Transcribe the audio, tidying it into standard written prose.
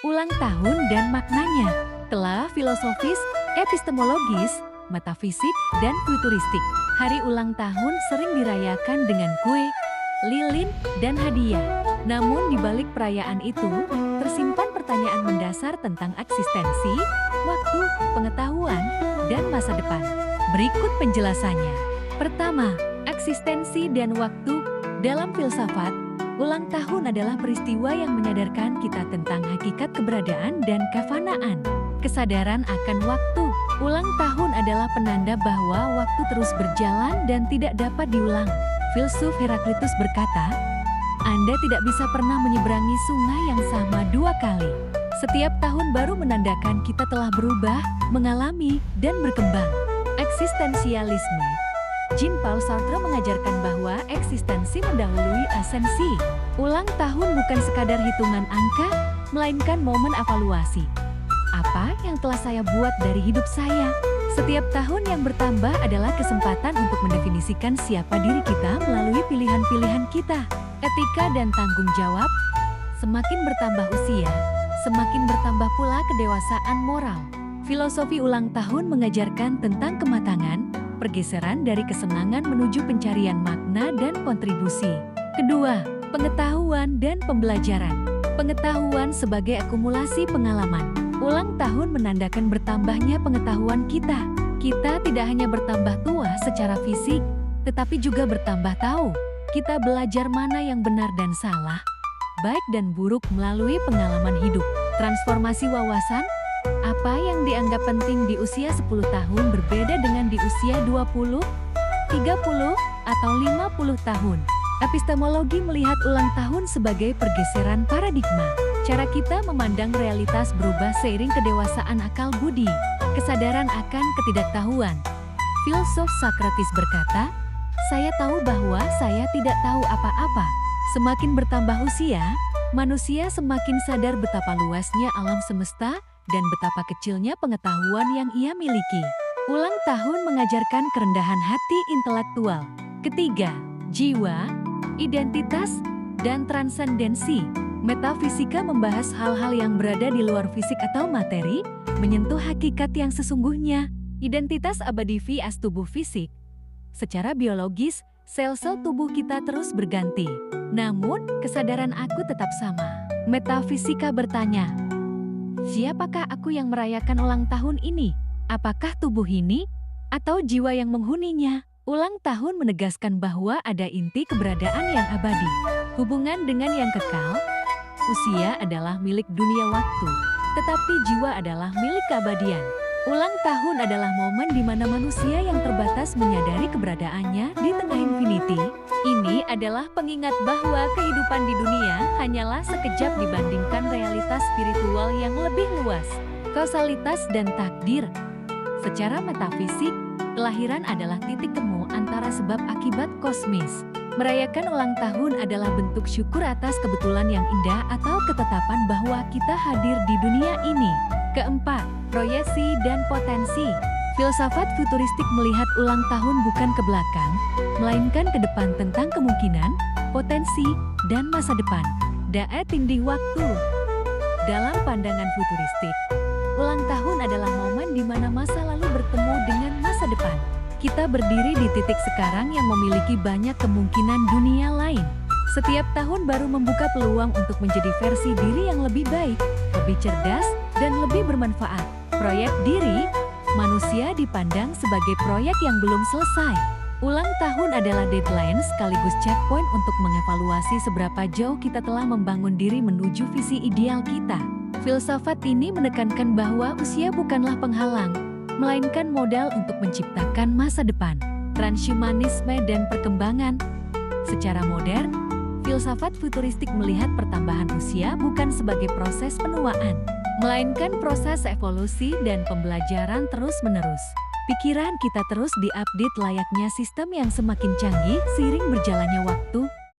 Ulang tahun dan maknanya. Telah filosofis, epistemologis, metafisik, dan futuristik. Hari ulang tahun sering dirayakan dengan kue, lilin, dan hadiah. Namun di balik perayaan itu, tersimpan pertanyaan mendasar tentang eksistensi, waktu, pengetahuan, dan masa depan. Berikut penjelasannya. Pertama, eksistensi dan waktu. Dalam filsafat, ulang tahun adalah peristiwa yang menyadarkan kita tentang hakikat keberadaan dan kefanaan. Kesadaran akan waktu. Ulang tahun adalah penanda bahwa waktu terus berjalan dan tidak dapat diulang. Filsuf Heraklitus berkata, Anda tidak bisa pernah menyeberangi sungai yang sama dua kali. Setiap tahun baru menandakan kita telah berubah, mengalami, dan berkembang. Eksistensialisme. Jean-Paul Sartre mengajarkan bahwa eksistensi mendahului esensi. Ulang tahun bukan sekadar hitungan angka, melainkan momen evaluasi. Apa yang telah saya buat dari hidup saya? Setiap tahun yang bertambah adalah kesempatan untuk mendefinisikan siapa diri kita melalui pilihan-pilihan kita. Etika dan tanggung jawab. Semakin bertambah usia, semakin bertambah pula kedewasaan moral. Filosofi ulang tahun mengajarkan tentang kematangan, pergeseran dari kesenangan menuju pencarian makna dan kontribusi. Kedua, pengetahuan dan pembelajaran. Pengetahuan sebagai akumulasi pengalaman. Ulang tahun menandakan bertambahnya pengetahuan kita. Kita tidak hanya bertambah tua secara fisik, tetapi juga bertambah tahu. Kita belajar mana yang benar dan salah, baik dan buruk melalui pengalaman hidup. Transformasi wawasan. Apa yang dianggap penting di usia 10 tahun berbeda dengan di usia 20, 30, atau 50 tahun. Epistemologi melihat ulang tahun sebagai pergeseran paradigma. Cara kita memandang realitas berubah seiring kedewasaan akal budi, kesadaran akan ketidaktahuan. Filsuf Socrates berkata, "Saya tahu bahwa saya tidak tahu apa-apa." Semakin bertambah usia, manusia semakin sadar betapa luasnya alam semesta dan betapa kecilnya pengetahuan yang ia miliki. Ulang tahun mengajarkan kerendahan hati intelektual. Ketiga, jiwa, identitas, dan transendensi. Metafisika membahas hal-hal yang berada di luar fisik atau materi, menyentuh hakikat yang sesungguhnya. Identitas abadi vs tubuh fisik. Secara biologis, sel-sel tubuh kita terus berganti. Namun, kesadaran aku tetap sama. Metafisika bertanya, siapakah aku yang merayakan ulang tahun ini? Apakah tubuh ini? Atau jiwa yang menghuninya? Ulang tahun menegaskan bahwa ada inti keberadaan yang abadi. Hubungan dengan yang kekal. Usia adalah milik dunia waktu, tetapi jiwa adalah milik keabadian. Ulang tahun adalah momen di mana manusia yang terbatas menyadari keberadaannya di tengah infinity. Ini adalah pengingat bahwa kehidupan di dunia hanyalah sekejap dibandingkan realitas spiritual yang lebih luas. Kausalitas dan takdir. Secara metafisik, kelahiran adalah titik temu antara sebab akibat kosmis. Merayakan ulang tahun adalah bentuk syukur atas kebetulan yang indah atau ketetapan bahwa kita hadir di dunia ini. Keempat, proyeksi dan potensi. Filsafat futuristik melihat ulang tahun bukan ke belakang, melainkan ke depan tentang kemungkinan, potensi, dan masa depan. Dae tindih waktu. Dalam pandangan futuristik, ulang tahun adalah momen di mana masa lalu bertemu dengan masa depan. Kita berdiri di titik sekarang yang memiliki banyak kemungkinan dunia lain. Setiap tahun baru membuka peluang untuk menjadi versi diri yang lebih baik, lebih cerdas, dan lebih bermanfaat. Proyek diri, manusia dipandang sebagai proyek yang belum selesai. Ulang tahun adalah deadline sekaligus checkpoint untuk mengevaluasi seberapa jauh kita telah membangun diri menuju visi ideal kita. Filsafat ini menekankan bahwa usia bukanlah penghalang, melainkan modal untuk menciptakan masa depan. Transhumanisme dan perkembangan. Secara modern, filsafat futuristik melihat pertambahan usia bukan sebagai proses penuaan, melainkan proses evolusi dan pembelajaran terus-menerus. Pikiran kita terus diupdate layaknya sistem yang semakin canggih seiring berjalannya waktu.